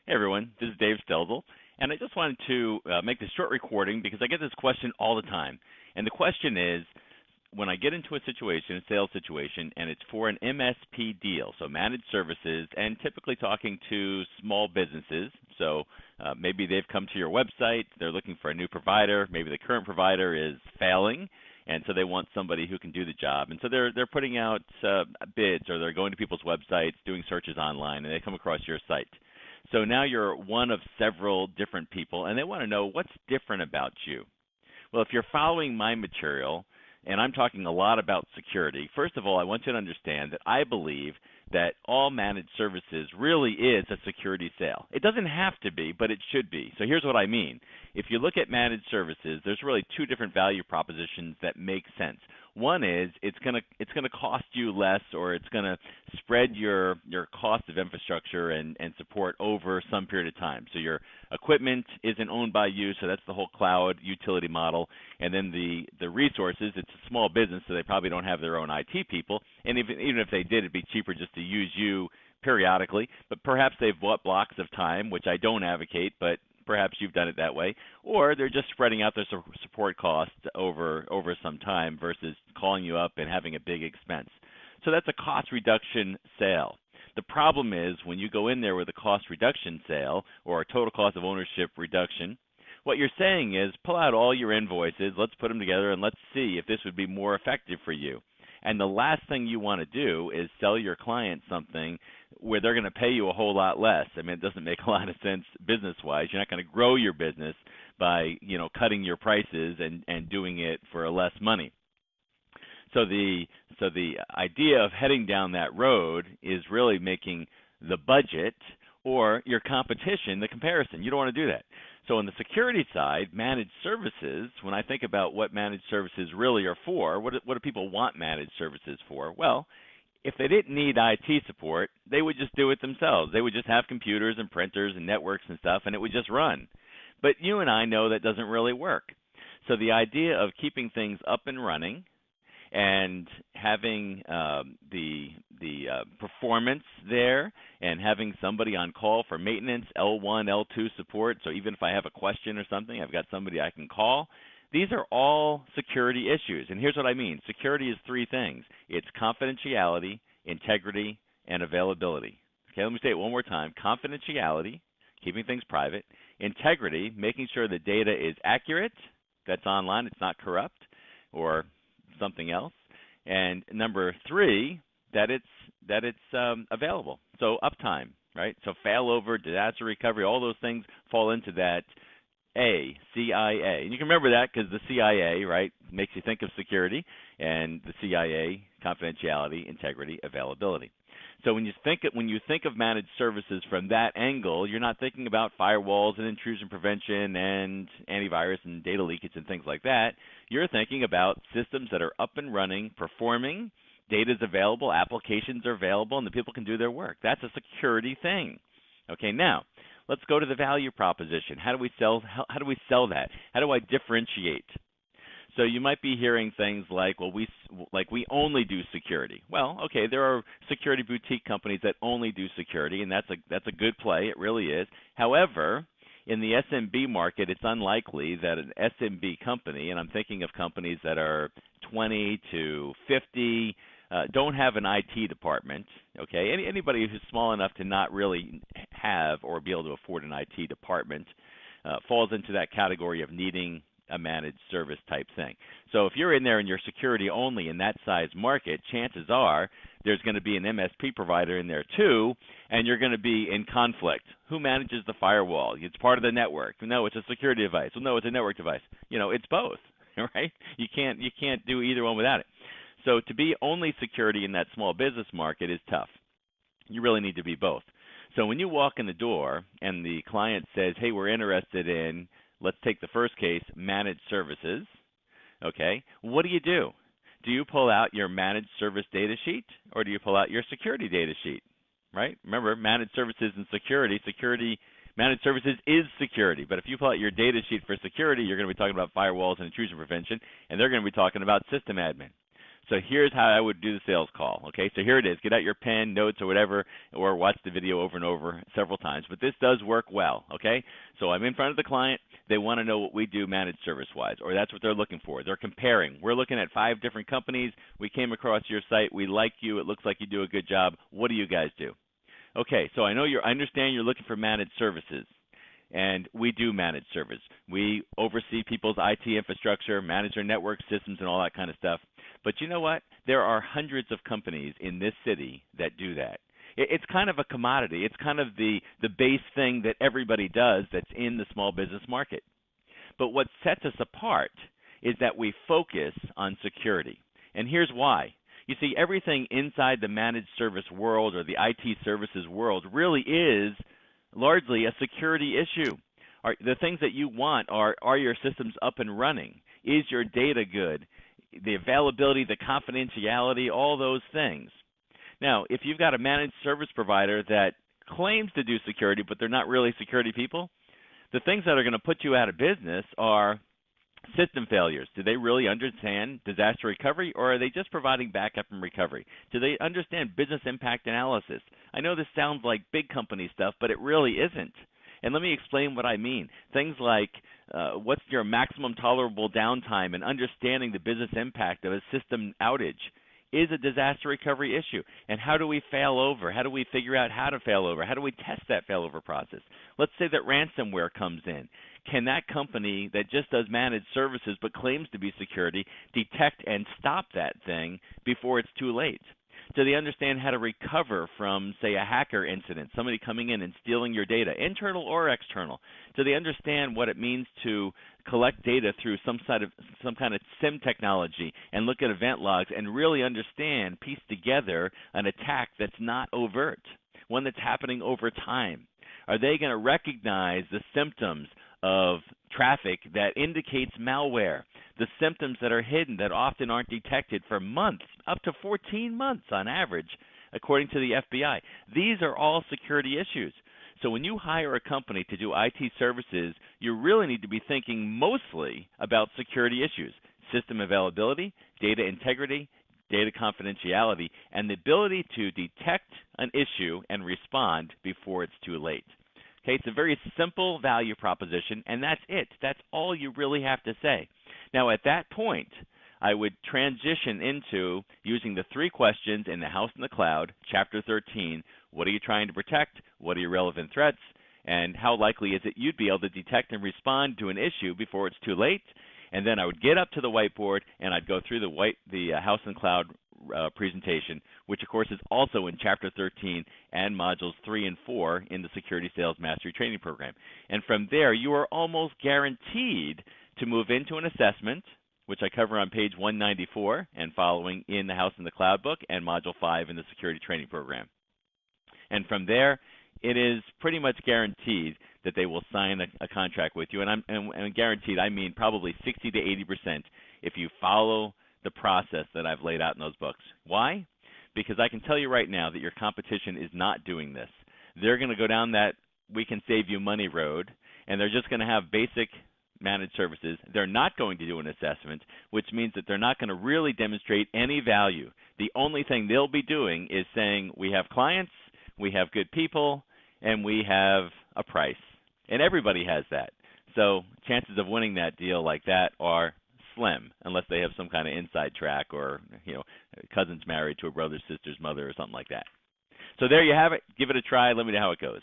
Hey everyone, this is Dave Stelzl, and I just wanted to make this short recording because I get this question all the time. And the question is, when I get into a situation, a sales situation, and it's for an MSP deal, so managed services, and typically talking to small businesses, so maybe they've come to your website, they're looking for a new provider, maybe the current provider is failing, and so they want somebody who can do the job. And so they're putting out bids, or they're going to people's websites, doing searches online, and they come across your site. So now you're one of several different people, and they want to know what's different about you. Well, if you're following my material, and I'm talking a lot about security, first of all, I want you to understand that I believe that all managed services really is a security sale. It doesn't have to be, but it should be. So here's what I mean. If you look at managed services, there's really two different value propositions that make sense. One is it's going to cost you less, or it's going to spread your cost of infrastructure and support over some period of time. So your equipment isn't owned by you, so that's the whole cloud utility model. And then the resources, it's a small business, so they probably don't have their own IT people. And even if they did, it'd be cheaper just to use you periodically. But perhaps they've bought blocks of time, which I don't advocate, but perhaps you've done it that way, or they're just spreading out their support costs over some time versus calling you up and having a big expense. So that's a cost reduction sale. The problem is when you go in there with a cost reduction sale or a total cost of ownership reduction, what you're saying is pull out all your invoices, let's put them together, and let's see if this would be more effective for you. And the last thing you want to do is sell your client something where they're going to pay you a whole lot less. I mean, it doesn't make a lot of sense business-wise. You're not going to grow your business by, cutting your prices and doing it for less money. So the idea of heading down that road is really making the budget or your competition the comparison. You don't want to do that. So on the security side, managed services, when I think about what managed services really are for, what do people want managed services for? Well, if they didn't need IT support, they would just do it themselves. They would just have computers and printers and networks and stuff, and it would just run. But you and I know that doesn't really work. So the idea of keeping things up and running and having the performance there and having somebody on call for maintenance, L1, L2 support, so even if I have a question or something, I've got somebody I can call. These are all security issues, and here's what I mean. Security is three things. It's confidentiality, integrity, and availability. Okay, let me say it one more time. Confidentiality, keeping things private. Integrity, making sure the data is accurate, that's online, it's not corrupt, or something else. And number three, that it's available. So uptime, right? So failover, disaster recovery, all those things fall into that CIA. And you can remember that because the CIA, right, makes you think of security, and the CIA, confidentiality, integrity, availability. So when you think of managed services from that angle, you're not thinking about firewalls and intrusion prevention and antivirus and data leakage and things like that. You're thinking about systems that are up and running, performing, data is available, applications are available, and the people can do their work. That's a security thing. Okay, now let's go to the value proposition. How do we sell that? How do I differentiate? So you might be hearing things like, well, we only do security. Well, okay, there are security boutique companies that only do security, and that's a good play. It really is. However, in the SMB market, it's unlikely that an SMB company, and I'm thinking of companies that are 20 to 50, don't have an IT department. Okay, anybody who's small enough to not really have or be able to afford an IT department falls into that category of needing a managed service type thing. So if you're in there and you're security only in that size market, chances are there's going to be an MSP provider in there too, and you're going to be in conflict. Who manages the firewall? It's part of the network. No, it's a security device. Well, no, it's a network device. It's both, right? You can't do either one without it. So to be only security in that small business market is tough. You really need to be both. So when you walk in the door and the client says, hey, we're interested in, let's take the first case, managed services, okay, what do? Do you pull out your managed service data sheet, or do you pull out your security data sheet, right? Remember, managed services and security, managed services is security, but if you pull out your data sheet for security, you're going to be talking about firewalls and intrusion prevention, and they're going to be talking about system admin. So here's how I would do the sales call. Okay, so here it is. Get out your pen, notes, or whatever, or watch the video over and over several times. But this does work well. Okay, so I'm in front of the client. They want to know what we do managed service-wise, or that's what they're looking for. They're comparing. We're looking at 5 different companies. We came across your site. We like you. It looks like you do a good job. What do you guys do? Okay, so I understand you're looking for managed services, and we do managed service. We oversee people's IT infrastructure, manage their network systems, and all that kind of stuff. But you know what? There are hundreds of companies in this city that do that. It's kind of a commodity. It's kind of the base thing that everybody does that's in the small business market. But what sets us apart is that we focus on security. And here's why. You see, everything inside the managed service world or the IT services world really is largely a security issue. The things that you want are your systems up and running? Is your data good? The availability, the confidentiality, all those things. Now, if you've got a managed service provider that claims to do security, but they're not really security people, the things that are going to put you out of business are system failures. Do they really understand disaster recovery, or are they just providing backup and recovery? Do they understand business impact analysis? I know this sounds like big company stuff, but it really isn't. And let me explain what I mean. Things like what's your maximum tolerable downtime and understanding the business impact of a system outage is a disaster recovery issue. And how do we fail over? How do we figure out how to fail over? How do we test that failover process? Let's say that ransomware comes in. Can that company that just does managed services but claims to be security detect and stop that thing before it's too late? Do they understand how to recover from, say, a hacker incident, somebody coming in and stealing your data, internal or external? Do they understand what it means to collect data through some kind of SIM technology and look at event logs and really understand, piece together an attack that's not overt, one that's happening over time? Are they going to recognize the symptoms of traffic that indicates malware, the symptoms that are hidden that often aren't detected for months, up to 14 months on average, according to the FBI? These are all security issues. So when you hire a company to do IT services, you really need to be thinking mostly about security issues, system availability, data integrity, data confidentiality, and the ability to detect an issue and respond before it's too late. Okay, it's a very simple value proposition, and that's it. That's all you really have to say. Now, at that point, I would transition into using the 3 questions in The House in the Cloud, Chapter 13. What are you trying to protect? What are your relevant threats? And how likely is it you'd be able to detect and respond to an issue before it's too late? And then I would get up to the whiteboard, and I'd go through the House in the Cloud presentation, which of course is also in Chapter 13 and Modules 3 and 4 in the Security Sales Mastery Training Program. And from there, you are almost guaranteed to move into an assessment, which I cover on page 194 and following in the House in the Cloud book and Module 5 in the Security Training Program. And from there, it is pretty much guaranteed that they will sign a contract with you. And guaranteed, I mean probably 60 to 80% if you follow the process that I've laid out in those books. Why? Because I can tell you right now that your competition is not doing this. They're going to go down that we can save you money road, and they're just going to have basic managed services. They're not going to do an assessment, which means that they're not going to really demonstrate any value. The only thing they'll be doing is saying, we have clients, we have good people, and we have a price. And everybody has that. So chances of winning that deal like that are slim, unless they have some kind of inside track or, cousins married to a brother, sister's mother, or something like that. So there you have it. Give it a try. Let me know how it goes.